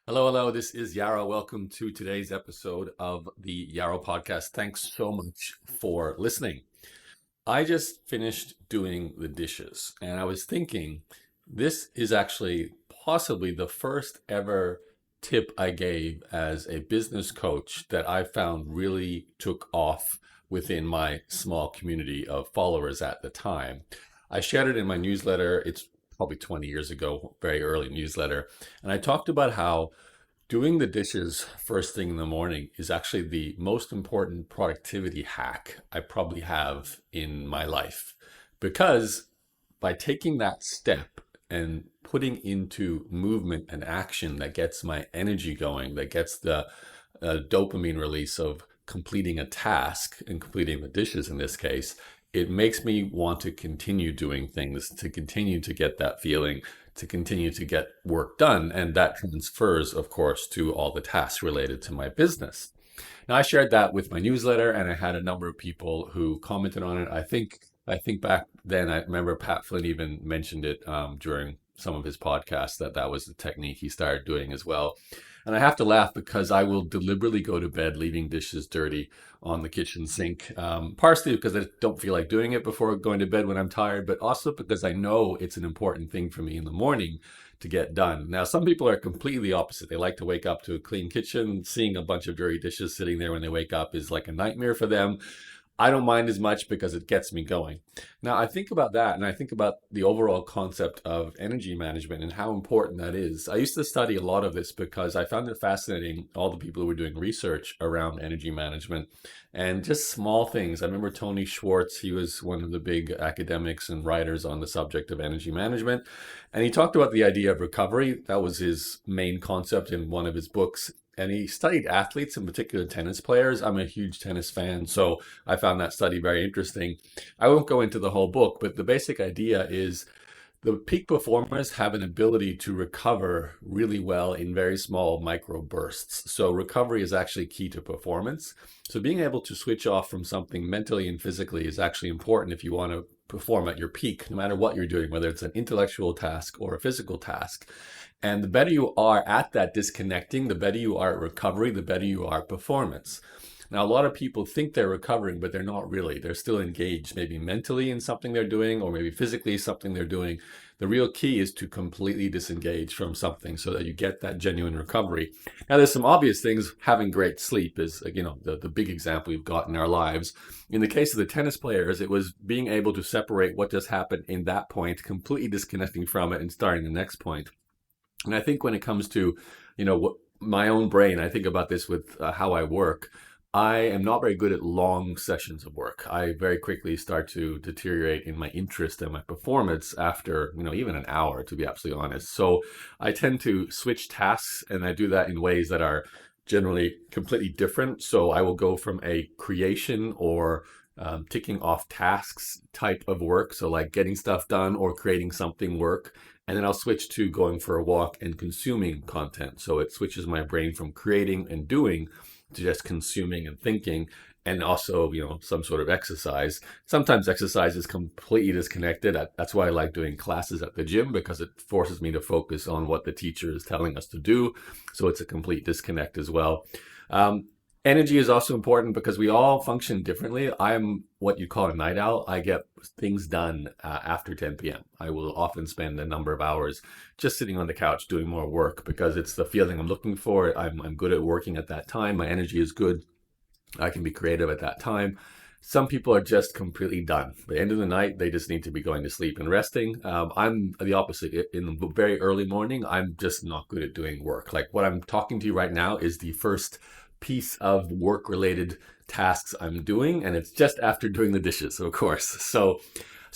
Hello, hello. This is Yarrow. Welcome to today's episode of the Yarrow podcast. Thanks so much for listening. I just finished doing the dishes and I was thinking this is actually possibly the first ever tip I gave as a business coach that I found really took off within my small community of followers at the time. I shared it in my newsletter. It's probably 20 years ago, very early newsletter. And I talked about how doing the dishes first thing in the morning is actually the most important productivity hack I probably have in my life. Because by taking that step and putting into movement and action that gets my energy going, that gets the dopamine release of completing a task and completing the dishes in this case, it makes me want to continue doing things, to continue to get that feeling, to continue to get work done. And that transfers, of course, to all the tasks related to my business. Now, I shared that with my newsletter, and I had a number of people who commented on it. I think back then, I remember Pat Flynn even mentioned it during some of his podcasts that was the technique he started doing as well. And I have to laugh because I will deliberately go to bed leaving dishes dirty on the kitchen sink, partially because I don't feel like doing it before going to bed when I'm tired, but also because I know it's an important thing for me in the morning to get done. Now, some people are completely opposite. They like to wake up to a clean kitchen. Seeing a bunch of dirty dishes sitting there when they wake up is like a nightmare for them. I don't mind as much because it gets me going. Now, I think about that and I think about the overall concept of energy management and how important that is. I used to study a lot of this because I found it fascinating, all the people who were doing research around energy management and just small things. I remember Tony Schwartz, he was one of the big academics and writers on the subject of energy management. And he talked about the idea of recovery. That was his main concept in one of his books. And he studied athletes, in particular tennis players. I'm a huge tennis fan, so I found that study very interesting. I won't go into the whole book, but the basic idea is the peak performers have an ability to recover really well in very small micro bursts. So recovery is actually key to performance. So being able to switch off from something mentally and physically is actually important if you want to perform at your peak, no matter what you're doing, whether it's an intellectual task or a physical task. And the better you are at that disconnecting, the better you are at recovery, the better you are at performance. Now, a lot of people think they're recovering, but they're not really. They're still engaged, maybe mentally in something they're doing, or maybe physically something they're doing. The real key is to completely disengage from something so that you get that genuine recovery. Now, there's some obvious things. Having great sleep is, the big example we've got in our lives. In the case of the tennis players, it was being able to separate what just happened in that point, completely disconnecting from it and starting the next point. And I think when it comes to, what my own brain, I think about this with how I work. I am not very good at long sessions of work. I very quickly start to deteriorate in my interest and my performance after, even an hour, to be absolutely honest. So I tend to switch tasks and I do that in ways that are generally completely different. So I will go from a creation or ticking off tasks type of work. So like getting stuff done or creating something work. And then I'll switch to going for a walk and consuming content. So it switches my brain from creating and doing to just consuming and thinking, and also, some sort of exercise. Sometimes exercise is completely disconnected. That's why I like doing classes at the gym because it forces me to focus on what the teacher is telling us to do. So it's a complete disconnect as well. Um, Energy is also important because we all function differently. I'm what you call a night owl. I get things done after 10 p.m. I will often spend a number of hours just sitting on the couch doing more work because it's the feeling I'm looking for. I'm good at working at that time. My energy is good. I can be creative at that time. Some people are just completely done. At the end of the night, they just need to be going to sleep and resting. I'm the opposite. In the very early morning, I'm just not good at doing work. Like what I'm talking to you right now is the first piece of work related tasks I'm doing, and it's just after doing the dishes, of course. So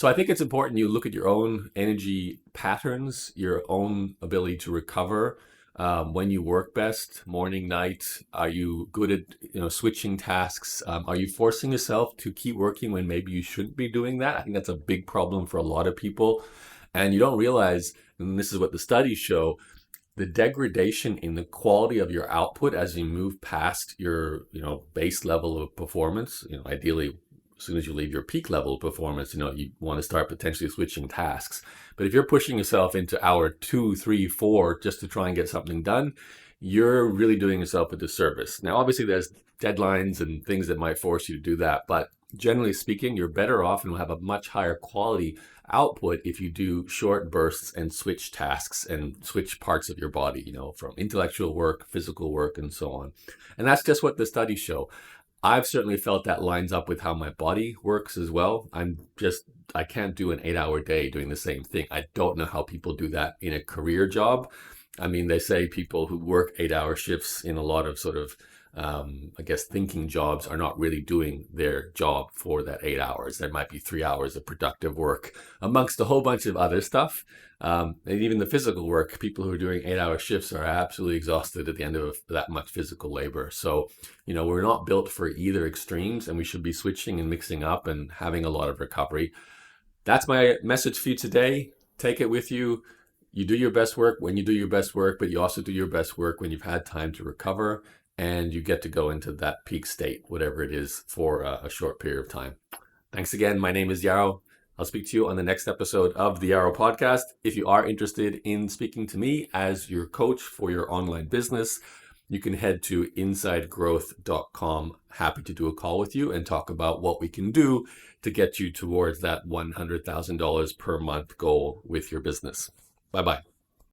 I think it's important you look at your own energy patterns, your own ability to recover when you work best, morning, night. Are you good at switching tasks? Are you forcing yourself to keep working when maybe you shouldn't be doing that? I think that's a big problem for a lot of people, and you don't realize. And this is what the studies show: the degradation in the quality of your output as you move past your base level of performance. Ideally, as soon as you leave your peak level of performance, you want to start potentially switching tasks. But if you're pushing yourself into hour 2, 3, 4 just to try and get something done, you're really doing yourself a disservice. Now, obviously, there's deadlines and things that might force you to do that, but generally speaking, you're better off and will have a much higher quality output if you do short bursts and switch tasks and switch parts of your body, from intellectual work, physical work, and so on. And that's just what the studies show. I've certainly felt that lines up with how my body works as well. I can't do an 8-hour day doing the same thing. I don't know how people do that in a career job. I mean, they say people who work 8-hour shifts in a lot of sort of, I guess, thinking jobs are not really doing their job for that 8 hours. There might be 3 hours of productive work amongst a whole bunch of other stuff. And even the physical work, people who are doing 8-hour shifts are absolutely exhausted at the end of that much physical labor. So, we're not built for either extremes, and we should be switching and mixing up and having a lot of recovery. That's my message for you today. Take it with you. You do your best work when you do your best work, but you also do your best work when you've had time to recover and you get to go into that peak state, whatever it is, for a short period of time. Thanks again. My name is Yarrow. I'll speak to you on the next episode of the Yarrow Podcast. If you are interested in speaking to me as your coach for your online business, you can head to insidegrowth.com. Happy to do a call with you and talk about what we can do to get you towards that $100,000 per month goal with your business. Bye-bye.